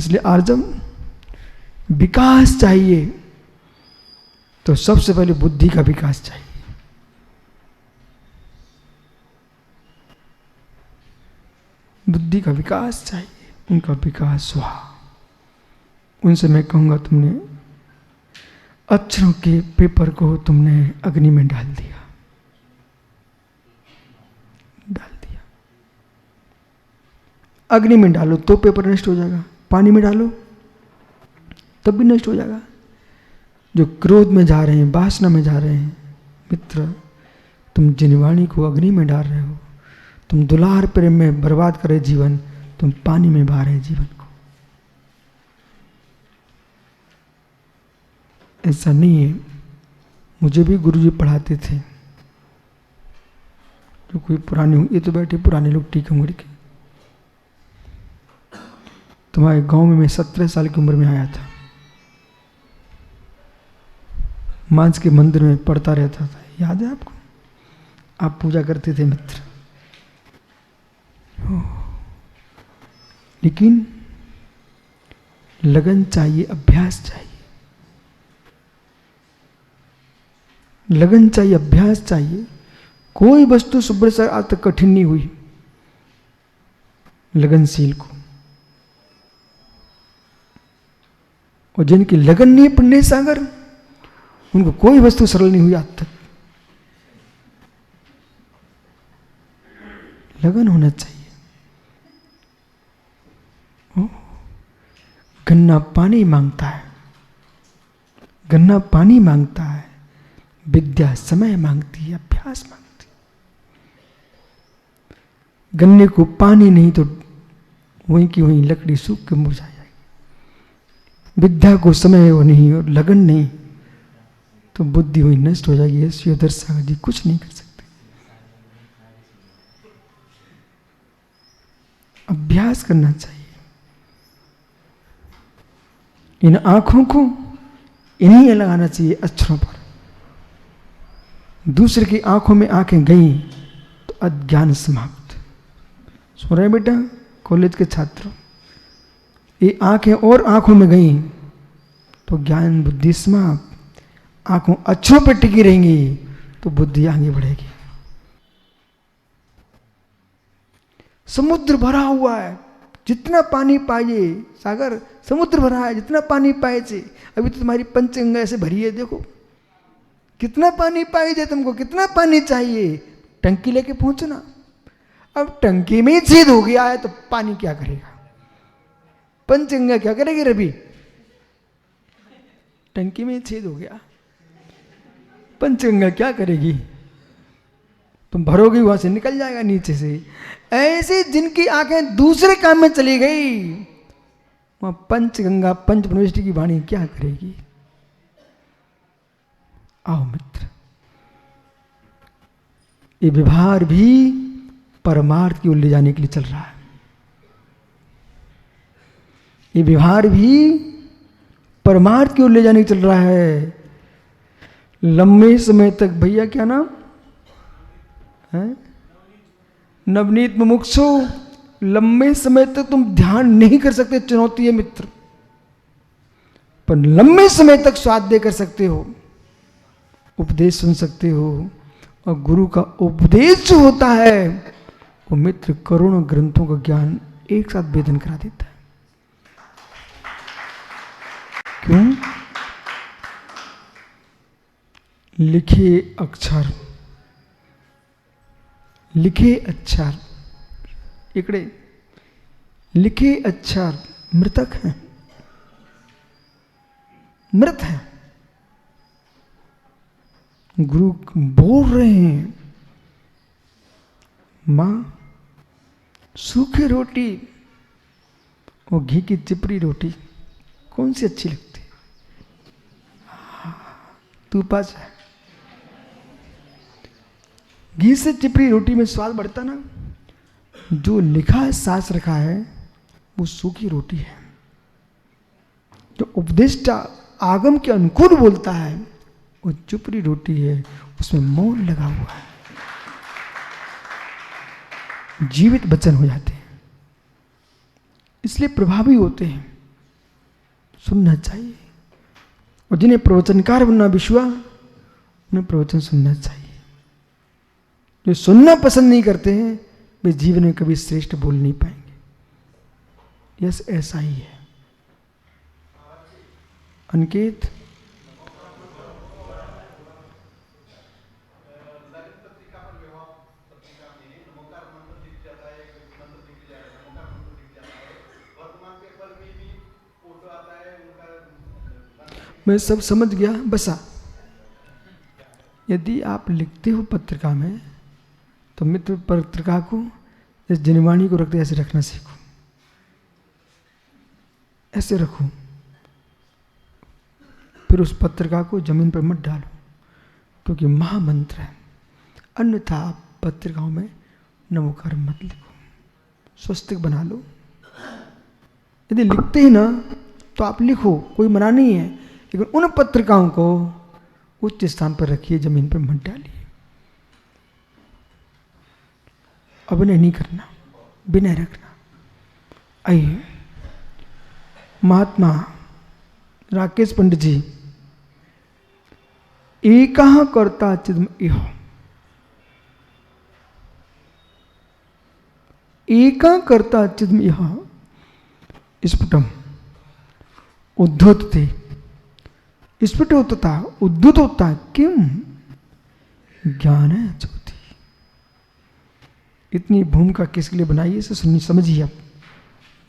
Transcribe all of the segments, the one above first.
इसलिए आज जब विकास चाहिए तो सबसे पहले बुद्धि का विकास चाहिए। बुद्धि का विकास चाहिए। उनका विकास हुआ। उनसे मैं कहूंगा, तुमने अक्षरों के पेपर को तुमने अग्नि में डाल दिया। अग्नि में डालो तो पेपर नष्ट हो जाएगा, पानी में डालो तब भी नष्ट हो जाएगा। जो क्रोध में जा रहे हैं, वासना में जा रहे हैं, मित्र, तुम जिनवाणी को अग्नि में डाल रहे हो। तुम दुलार प्रेम में बर्बाद कर रहे जीवन, तुम पानी में बहा रहे जीवन को। ऐसा नहीं है। मुझे भी गुरुजी पढ़ाते थे, जो कोई पुराने, ये तो बैठे पुराने लोग टीक उम्र के। तुम्हारे गांव में मैं 17 साल की उम्र में आया था। मांझ के मंदिर में पढ़ता रहता था, याद है आपको? आप पूजा करते थे मित्र। लेकिन लगन चाहिए, अभ्यास चाहिए। लगन चाहिए, अभ्यास चाहिए। कोई वस्तु सुब्र से आज तक कठिन नहीं हुई लगनशील को। और जिनकी लगन नहीं है पुण्य सागर, उनको कोई वस्तु सरल नहीं हुई आज तक। लगन होना चाहिए। गन्ना पानी मांगता है, गन्ना पानी मांगता है। विद्या समय मांगती है, अभ्यास मांगती है। गन्ने को पानी नहीं तो वहीं की वहीं लकड़ी सूख के मुरझा जाएगी। विद्या को समय वो नहीं और लगन नहीं तो बुद्धि वहीं नष्ट हो जाएगी। ऐसी दर्शक जी कुछ नहीं कर सकते। अभ्यास करना चाहिए। इन आंखों को इन्हीं लगाना चाहिए अक्षरों पर। दूसरे की आंखों में आंखें गई तो अज्ञान समाप्त। सुन रहे बेटा कॉलेज के छात्रों, ये आंखें और आंखों में गई तो ज्ञान बुद्धि समाप्त। आंखों अक्षरों पर टिकी रहेंगी तो बुद्धि आगे बढ़ेगी। समुद्र भरा हुआ है, जितना पानी पाइए। सागर समुद्र भरा है, जितना पानी पाए से। अभी तो तुम्हारी पंचगंगा ऐसे भरी है, देखो कितना पानी पाई जाए। तुमको कितना पानी चाहिए, टंकी लेके पहुंचना। अब टंकी में ही छेद हो गया है तो पानी क्या करेगा? पंचगंगा क्या करेगी रवि? टंकी में ही छेद हो गया, पंचगंगा क्या करेगी? तुम भरोगे वहां से निकल जाएगा नीचे से। ऐसे जिनकी आंखें दूसरे काम में चली गई, वहां पंचगंगा पंच यूनिवर्सिटी की वाणी क्या करेगी? आओ मित्र, ये व्यवहार भी परमार्थ की ओर ले जाने के लिए चल रहा है। ये व्यवहार भी परमार्थ की ओर ले जाने के चल रहा है। लंबे समय तक, भैया क्या नाम है? नवनीत मुमुक्षु, लंबे समय तक तुम ध्यान नहीं कर सकते, चुनौती है मित्र। पर लंबे समय तक स्वाद दे कर सकते हो, उपदेश सुन सकते हो। और गुरु का उपदेश जो होता है वो मित्र करोड़ों ग्रंथों का ज्ञान एक साथ वेदन करा देता है। क्यों? लिखे अक्षर, लिखे अक्षर, इकड़े लिखे अक्षर मृतक हैं, मृत हैं। गुरु बोल रहे हैं, मां सूखी रोटी और घी की चिपड़ी रोटी कौन सी अच्छी लगती है? तू पास है। घी से चिपड़ी रोटी में स्वाद बढ़ता ना। जो लिखा है, सास रखा है, वो सूखी रोटी है। जो उपदेष्टा आगम के अनुकूल बोलता है वो चिपड़ी रोटी है, उसमें मोल लगा हुआ है। जीवित वचन हो जाते हैं, इसलिए प्रभावी होते हैं। सुनना चाहिए। और जिन्हें प्रवचनकार बनना विश्वा, उन्हें प्रवचन सुनना चाहिए। जो सुनना पसंद नहीं करते हैं वे जीवन में कभी श्रेष्ठ बोल नहीं पाएंगे। यस, ऐसा ही है। अनिकेत, मैं सब समझ गया बसा। यदि आप लिखते हो पत्रिका में तो मित्र पत्रिका को इस जनवाणी को रखते ऐसे रखना सीखो, ऐसे रखो। फिर उस पत्रिका को जमीन पर मत डालो, क्योंकि महामंत्र है। अन्यथा आप पत्रिकाओं में नमोकार मत लिखो, स्वस्तिक बना लो। यदि लिखते ही ना तो आप लिखो, कोई मना नहीं है, लेकिन उन पत्रिकाओं को उच्च स्थान पर रखिए, जमीन पर मत डालिए। अभिनय नहीं करना, विनय रखना। आइए, महात्मा राकेश पंडित जी, एकः कर्ता चिद्म इह, एकः कर्ता चिद्म इह स्फुटम उद्धोतते, स्फुट होता उद्धुत होता किम ज्ञान ज्योति। इतनी भूमिका किसके लिए बनाई है इसे सुनिए, समझिए आप।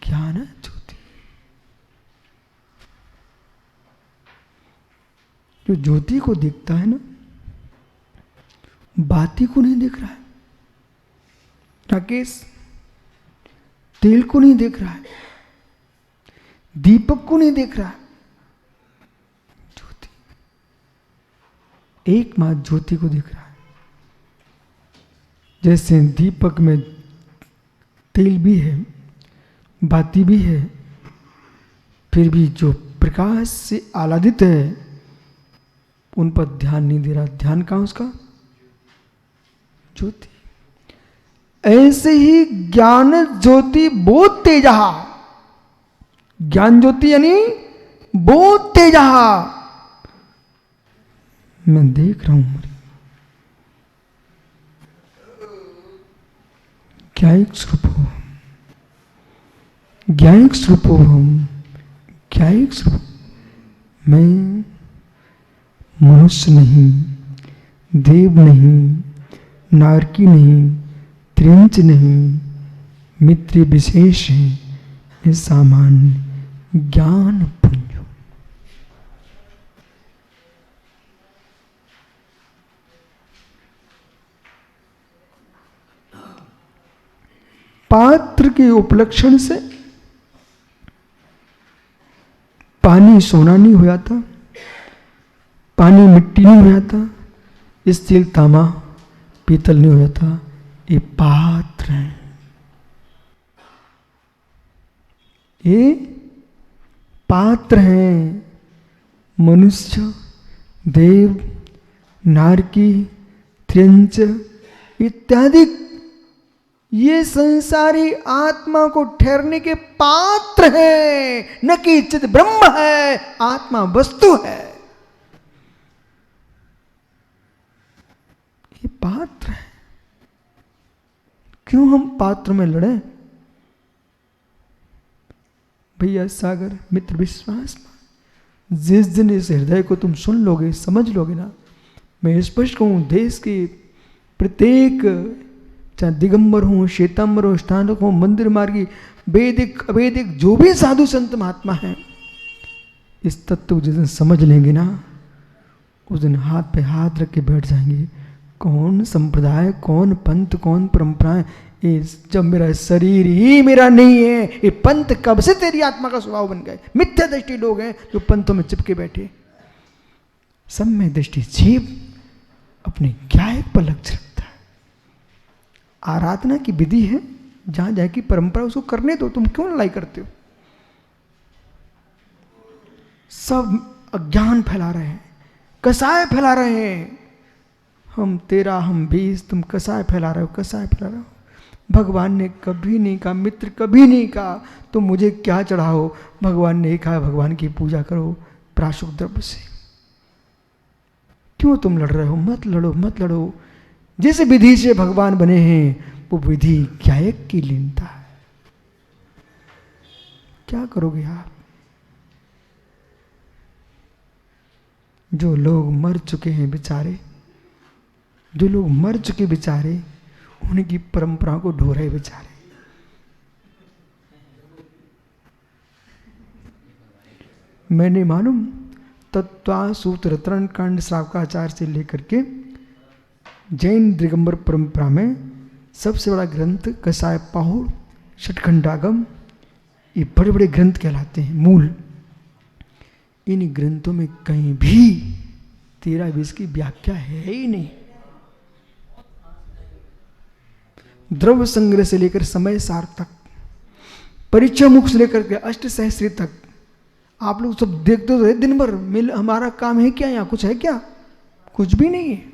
ज्ञान ज्योति, जो ज्योति को देखता है ना, बाती को नहीं देख रहा है। राकेश तेल को नहीं देख रहा है, दीपक को नहीं देख रहा है, ज्योति, एकमात्र ज्योति को देख रहा है। जैसे दीपक में तेल भी है, बाती भी है, फिर भी जो प्रकाश से आह्लादित है उन पर ध्यान नहीं दे रहा। ध्यान कहां उसका? ज्योति। ऐसे ही ज्ञान ज्योति बोध तेजा, ज्ञान ज्योति यानी बोध तेजा, मैं देख रहा हूं ज्ञायक स्वरूप, ज्ञायक स्वरूप हम, ज्ञायक स्वरूप। मैं मनुष्य नहीं, देव नहीं, नारकी नहीं, त्रिंच नहीं, मित्र विशेष है, ये सामान्य ज्ञान पुंज। पात्र के उपलक्षण से पानी सोना नहीं हो जाता, पानी मिट्टी नहीं हो जाता, स्टील तांबा पीतल नहीं हो जाता। ये पात्र है, ये पात्र हैं। मनुष्य, देव, नारकी, त्रिंच इत्यादि ये संसारी आत्मा को ठहरने के पात्र हैं, न कि चित ब्रह्म है, आत्मा वस्तु है। ये पात्र है। क्यों हम पात्र में लड़े? भैया सागर मित्र विश्वास, जिस दिन इस हृदय को तुम सुन लोगे, समझ लोगे ना, मैं स्पष्ट कहूं, देश के प्रत्येक, चाहे दिगंबर हो, श्वेतांबर हो, अष्टांगक हो, मंदिर मार्गी, वैदिक अवैदिक, जो भी साधु संत महात्मा हैं, इस तत्व को जिस दिन समझ लेंगे ना, उस दिन हाथ पे हाथ रख के बैठ जाएंगे। कौन संप्रदाय, कौन पंथ, कौन परंपराएं, जब मेरा शरीर ही मेरा नहीं है, ये पंथ कब से तेरी आत्मा का स्वभाव बन गए। मिथ्या दृष्टि लोग हैं जो पंथों में चिपके बैठे। सम्य दृष्टि जीव अपने ज्ञायक पर लक्ष्य रखता है। आराधना की विधि है, जहां जाए की परंपरा, उसको करने दो। तुम क्यों लड़ाई करते हो? सब अज्ञान फैला रहे हैं, कसाय फैला रहे हैं। हम तेरा, हम बीस, तुम कसाय फैला रहे हो, कसाय फैला रहे हो। भगवान ने कभी नहीं कहा, मित्र कभी नहीं कहा तुम मुझे क्या चढ़ाओ। भगवान ने कहा भगवान की पूजा करो प्राशुक द्रव्य से। क्यों तुम लड़ रहे हो? मत लड़ो, मत लड़ो। जिस विधि से भगवान बने हैं वो विधि क्या एक की लीनता है। क्या करोगे आप? जो लोग मर चुके हैं बेचारे, जो लोग मर चुके बेचारे, उनकी परंपरा को ढो रहे बेचारे। मैंने मालूम तत्वा सूत्र तरण कांड श्रावकाचार्य से लेकर के जैन दिगंबर परंपरा में सबसे बड़ा ग्रंथ कसाय पाहुड़ षटखंडागम, ये बड़े बड़े ग्रंथ कहलाते हैं मूल। इन ग्रंथों में कहीं भी 13-20 की व्याख्या है ही नहीं। द्रव्य संग्रह से लेकर समय सार तक, परिचय मुख से लेकर के अष्ट सहस्री तक, आप लोग सब देखते तो रहे दिन भर। हमारा काम है क्या? यहाँ कुछ है क्या? कुछ भी नहीं है।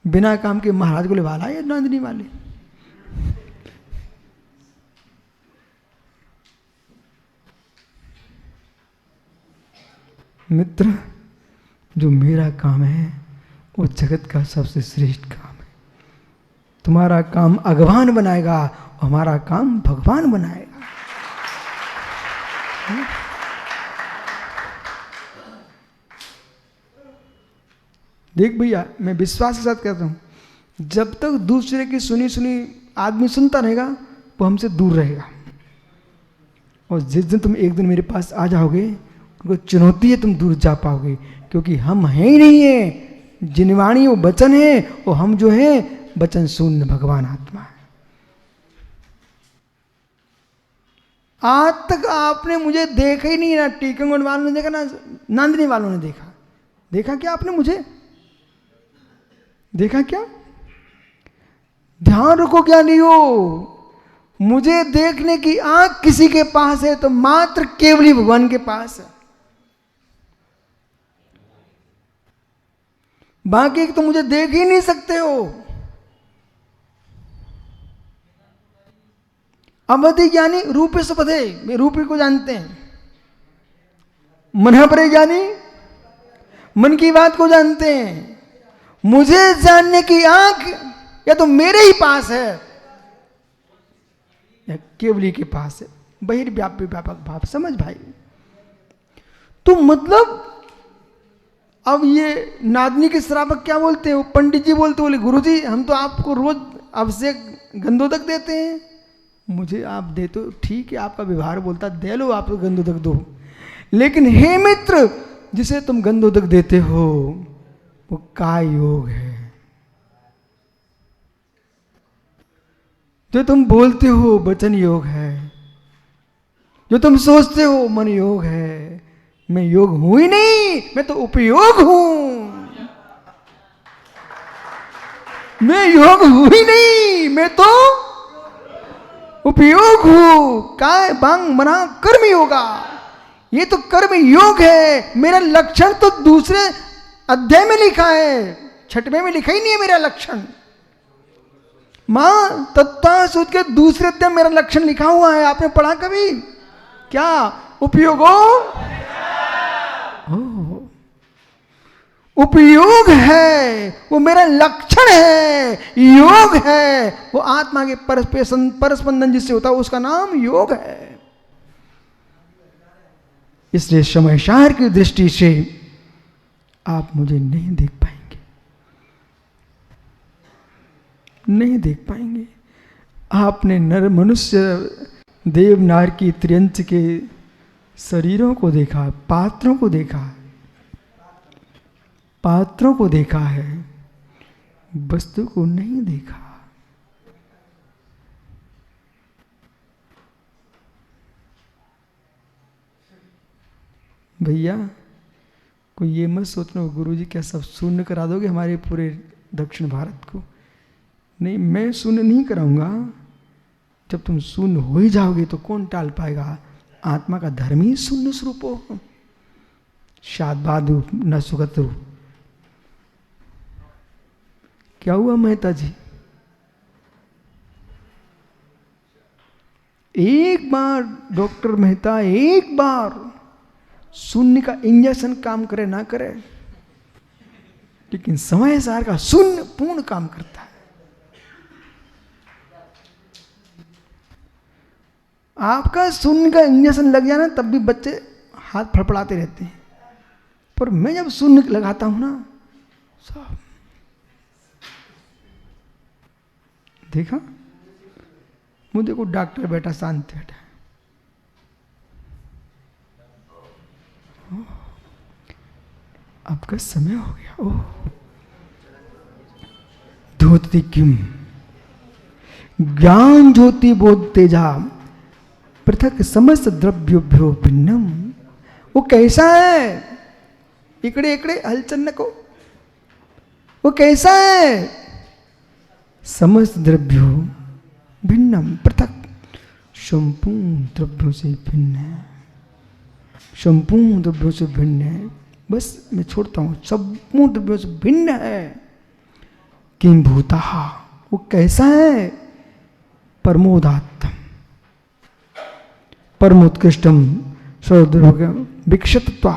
बिना काम के महाराज को ले वाला है नांदनी वाले। मित्र, जो मेरा काम है वो जगत का सबसे श्रेष्ठ काम है। तुम्हारा काम अगवान बनाएगा, हमारा काम भगवान बनाएगा। देख भैया, मैं विश्वास के साथ कहता हूं, जब तक दूसरे की सुनी सुनी आदमी सुनता रहेगा वो हमसे दूर रहेगा। और जिस दिन तुम एक दिन मेरे पास आ जाओगे, उनको चुनौती है, तुम दूर जा पाओगे। क्योंकि हम हैं ही नहीं है। जिनवाणी वो वचन है, और हम जो है वचन शून्य भगवान आत्मा है। आज तक आपने मुझे देखा ही नहीं, ना टीकमगढ़ वालों ने देखा, ना नांदनी वालों ने देखा। देखा क्या आपने? मुझे देखा क्या? ध्यान रखो ज्ञानी हो, मुझे देखने की आंख किसी के पास है तो मात्र केवली भगवान के पास है। बाकी तो मुझे देख ही नहीं सकते हो। अवधि ज्ञानी रूपे से पधे, वे रूपी को जानते हैं। मन परे ज्ञानी मन की बात को जानते हैं। मुझे जानने की आंख या तो मेरे ही पास है या केवली के पास है। बहिर्व्यापी व्यापक भाव। समझ भाई? तो मतलब अब ये नादनी के श्रावक क्या बोलते हैं? वो पंडित जी बोलते, बोले गुरुजी हम तो आपको रोज अभिषेक गंधोदक देते हैं। मुझे आप दे तो ठीक है, आपका व्यवहार बोलता दे लो, आप गंधोदक दो। लेकिन हे मित्र, जिसे तुम गंधोदक देते हो वो काय योग है। जो तुम बोलते हो वचन योग है। जो तुम सोचते हो मन योग है। मैं योग हूं ही नहीं, मैं तो उपयोग हूं। मैं योग हूं ही नहीं, मैं तो उपयोग हूं। काय बांग मना कर्म योगा, ये तो कर्म योग है। मेरा लक्षण तो दूसरे अध्याय में लिखा है, 6वें में लिखा ही नहीं है मेरा लक्षण। मां तत्व सूत्र के दूसरे अध्याय मेरा लक्षण लिखा हुआ है। आपने पढ़ा कभी? क्या? उपयोगो उपयोग है, वो मेरा लक्षण है, योग है। वो आत्मा के परस्पंदन जिससे होता है उसका नाम योग है। इसलिए समयसार की दृष्टि से आप मुझे नहीं देख पाएंगे, नहीं देख पाएंगे। आपने नर मनुष्य देव नार की त्रियंच के शरीरों को देखा, पात्रों को देखा, पात्रों को देखा है, वस्तु को नहीं देखा। भैया कोई ये मत सोचना गुरुजी क्या सब शून्य करा दोगे हमारे पूरे दक्षिण भारत को। नहीं, मैं शून्य नहीं कराऊंगा। जब तुम शून्य हो ही जाओगे तो कौन टाल पाएगा? आत्मा का धर्म ही शून्य स्वरूप हो। शादबाद रूप न सुगत रूप। क्या हुआ मेहता जी? एक बार डॉक्टर मेहता एक बार शून्य का इंजेक्शन काम करे ना करे, लेकिन समय सार का शून्य पूर्ण काम करता है। आपका शून्य का इंजेक्शन लग जाना तब भी बच्चे हाथ फड़फड़ाते रहते हैं, पर मैं जब शून्य लगाता हूं ना सब देखा, मुझे को डॉक्टर बैठा शांत बैठा, आपका समय हो गया। ओह धोती किम ज्ञान ज्योति बोध तेजा पृथक समस्त द्रव्योभ्यो भिन्नम। वो कैसा है, इकड़े इकड़े हलचल न को, वो कैसा है, समस्त द्रव्यो भिन्नम पृथक, संपूर्ण द्रव्यों से भिन्न है, संपूर्ण द्रव्यों से भिन्न है। बस मैं छोड़ता हूं, संपूर्ण द्रव्यों से भिन्न है। किम भूता, वो कैसा है, परमोदात्तम परमोत्कृष्टम विक्षितत्वा,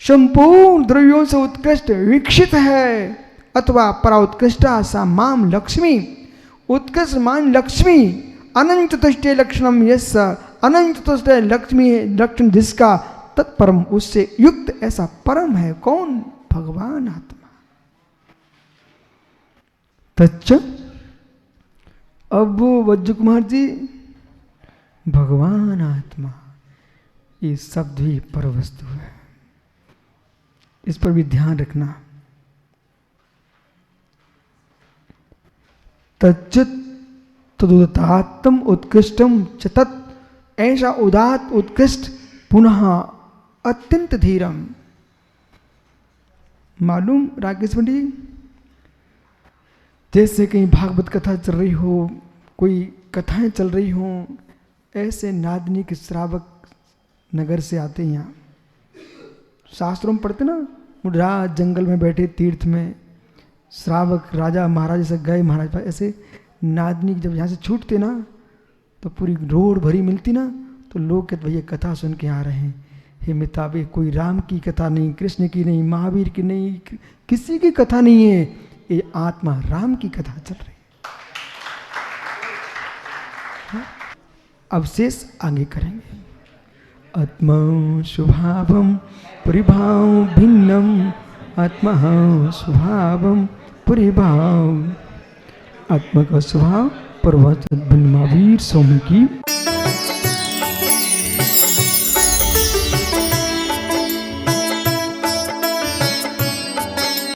संपूर्ण द्रव्यों से उत्कृष्ट विकसित है। अथवा पराउत्कृष्टा सा माम लक्ष्मी, उत्कृष्ट मान लक्ष्मी, अनंत तुष्टे लक्षणम यस, अनंत तुष्टे लक्ष्मी लक्षण जिसका, तत्परम उससे युक्त ऐसा परम है। कौन, भगवान आत्मा। तच्च, अब वो वज्र कुमार जी भगवान आत्मा, ये शब्द भी पर वस्तु है, इस पर भी ध्यान रखना। तच्चित तदुदात्तम उत्कृष्टम च तत्, ऐसा उदात उत्कृष्ट पुनः अत्यंत धीरम। मालूम राकेश पंडित जी, जैसे कहीं भागवत कथा चल रही हो, कोई कथाएं चल रही हों, ऐसे नादनिक श्रावक नगर से आते हैं यहाँ। शास्त्रों में पढ़ते ना, राज जंगल में बैठे तीर्थ में श्रावक राजा महाराज से गए, महाराज पास ऐसे नादनिक जब यहाँ से छूटते ना तो पूरी रोड भरी मिलती ना, तो लोग कहते भैया कथा सुन के आ रहे हैं। हे मिताबे, कोई राम की कथा नहीं, कृष्ण की नहीं, महावीर की नहीं, किसी की कथा नहीं है, ये आत्मा राम की कथा चल रही है। अब शेष आगे करेंगे। आत्मा स्वभावम परिभाव भिन्नम, आत्मा स्वभावम परिभाव, आत्मा का स्वभाव पर्वत भिन्न। महावीर स्वामी की